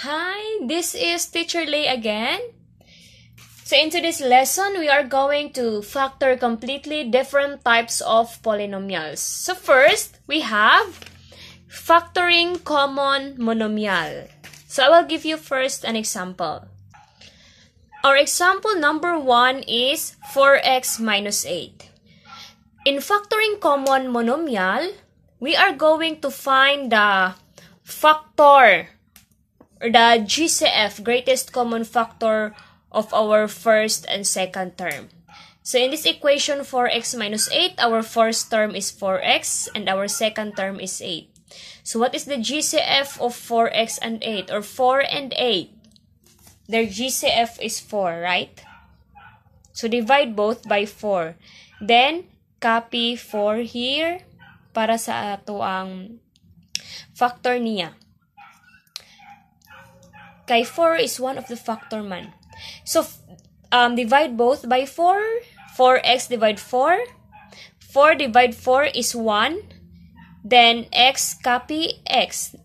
Hi, this is Teacher Lay again. So in today's lesson, we are going to factor completely different types of polynomials. So first, we have factoring common monomial. So I will give you first an example. Our example number 1 is 4x minus 8. In factoring common monomial, we are going to find the factor, or the GCF, greatest common factor of our first and second term. So in this equation 4x minus 8, our first term is 4x and our second term is 8. So what is the GCF of 4x and 8, or 4 and 8? Their GCF is 4, right? So divide both by 4. Then copy 4 here para sa ato ang factor niya. Kay 4 is one of the factor man. So divide both by 4. 4x divide 4. 4 divide 4 is 1. Then x copy x.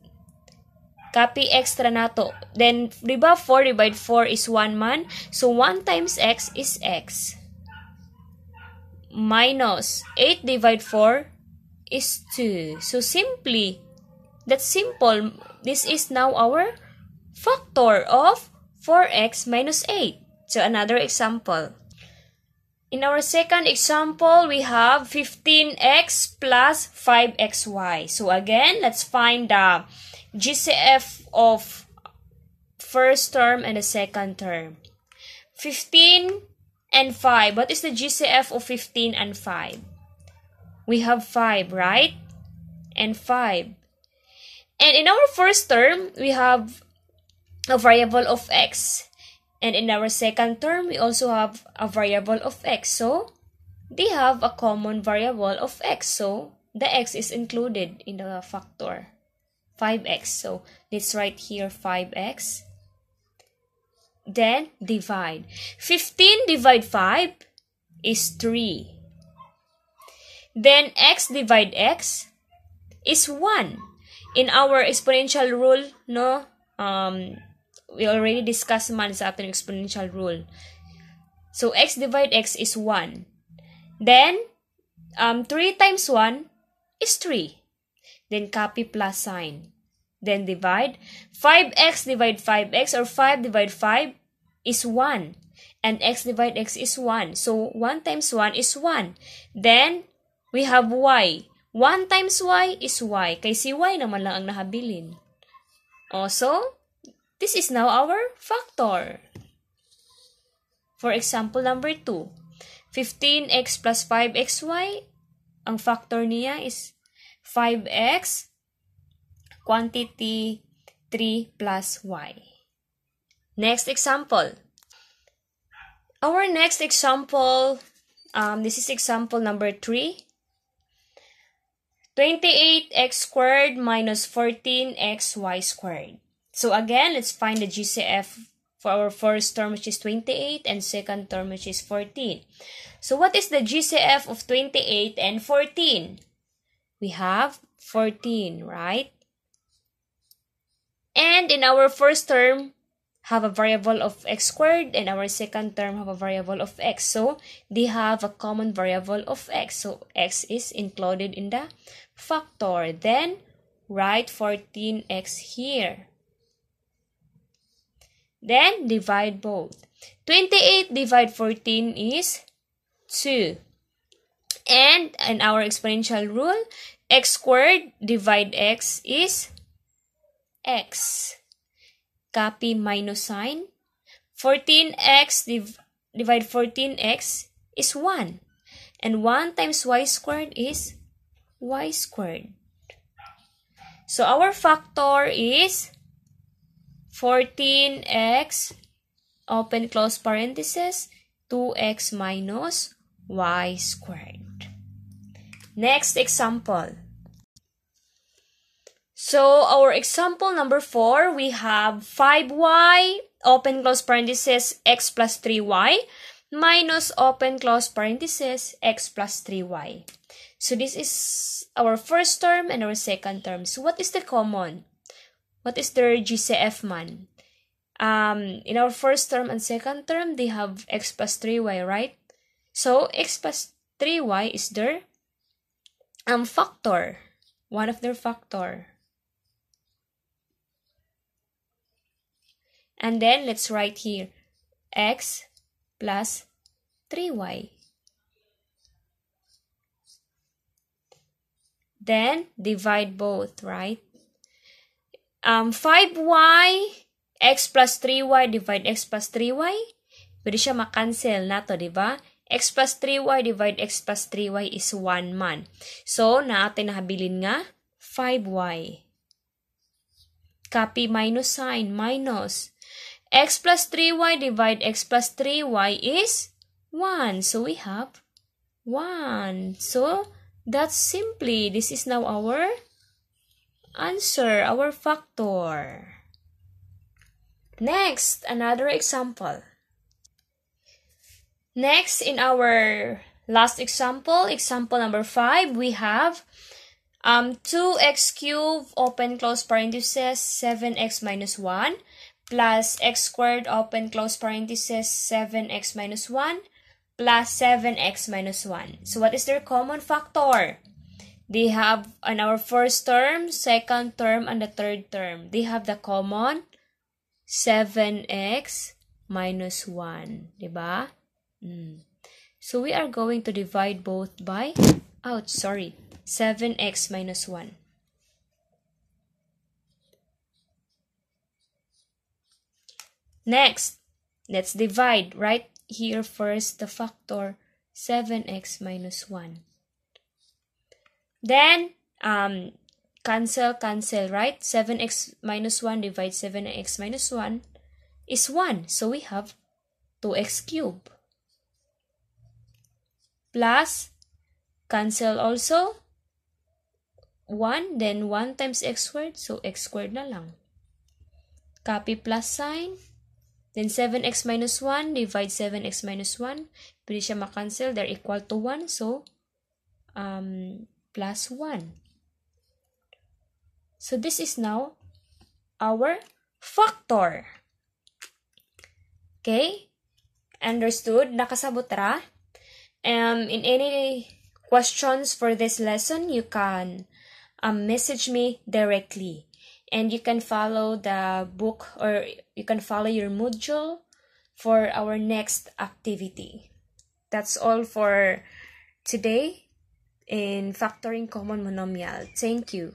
Copy extra nato. Then, di ba 4 divide 4 is 1 man? So 1 times x is x. Minus 8 divide 4 is 2. So simply, that's simple. This is now our factor of 4x minus 8. So another example. In our second example, we have 15x plus 5xy. So again, let's find the GCF of first term and the second term. 15 and 5. What is the GCF of 15 and 5? We have 5, right? And 5. And in our first term, we have a variable of x. And in our second term, we also have a variable of x. So, they have a common variable of x. So, the x is included in the factor. 5x. So, let's write here 5x. Then, divide. 15 divide 5 is 3. Then, x divide x is 1. In our exponential rule, no, we already discussed man sa ating exponential rule. So, x divide x is 1. Then, 3 times 1 is 3. Then, copy plus sign. Then, divide. 5x divide 5x, or 5 divide 5 is 1. And x divide x is 1. So, 1 times 1 is 1. Then, we have y. 1 times y is y. Kay si y naman lang ang nahabilin. Also, this is now our factor. For example number 2, 15x plus 5xy, ang factor niya is 5x, quantity 3 plus y. Next example. Our next example, this is example number 3. 28x squared minus 14xy squared. So again, let's find the GCF for our first term, which is 28, and second term, which is 14. So what is the GCF of 28 and 14? We have 14, right? And in our first term, have a variable of x squared, and our second term have a variable of x. So they have a common variable of x. So x is included in the factor. Then write 14x here. Then, divide both. 28 divide 14 is 2. And in our exponential rule, x squared divide x is x. Copy minus sign. 14x divide 14x is 1. And 1 times y squared is y squared. So, our factor is 14x, open close parenthesis, 2x minus y squared. Next example. So, our example number 4, we have 5y, open close parenthesis, x plus 3y, minus open close parenthesis, x plus 3y. So, this is our first term and our second term. So, what is the common? What is their GCF man? In our first term and second term, they have x plus 3y, right? So, x plus 3y is their factor. One of their factor. And then, let's write here, x plus 3y. Then, divide both, right? 5y, x plus 3y, divide x plus 3y. Pwede siya makancel na to, diba? X plus 3y divide x plus 3y is 1 man. So, natin nahabilin nga 5y. Copy minus sign, minus. X plus 3y divide x plus 3y is 1. So, we have 1. So, that's simply, this is now our answer, our factor. Next, another example. Next, in our last example, example number 5, we have 2x cubed, open close parenthesis, 7x minus 1, plus x squared, open close parenthesis, 7x minus 1, plus 7x minus 1. So, what is their common factor? They have, in our first term, second term, and the third term, they have the common 7x minus 1. Diba? So, we are going to divide both by, 7x minus 1. Next, let's divide right here first the factor 7x minus 1. Then, cancel, right? 7x minus 1 divide 7x minus 1 is 1. So, we have 2x cubed. Plus, cancel also, 1, then 1 times x squared, so x squared na lang. Copy plus sign, then 7x minus 1, divide 7x minus 1, pwede siya makancel, they're equal to 1, so, plus 1. So, this is now our factor. Okay? Understood? Nakasabot ra? In any questions for this lesson, you can message me directly. And you can follow the book or you can follow your module for our next activity. That's all for today in factoring common monomial. Thank you.